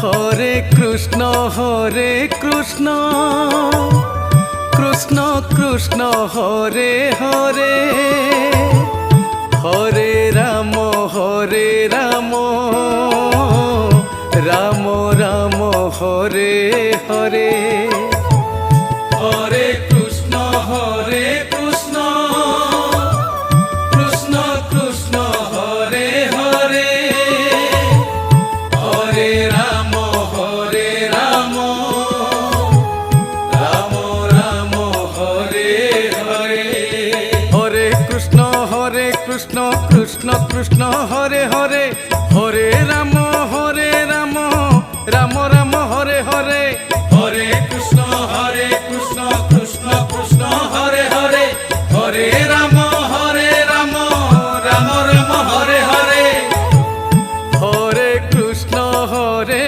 Hare Krishna Krishna Krishna Hare Hare Hare Ram Ram Ram Hare Hare Hare Krishna Krishna Krishna Hare Hare Hare Ram Ram Ram Hare Hare Hare Krishna Krishna Krishna Hare Hare Hare Ram Ram Ram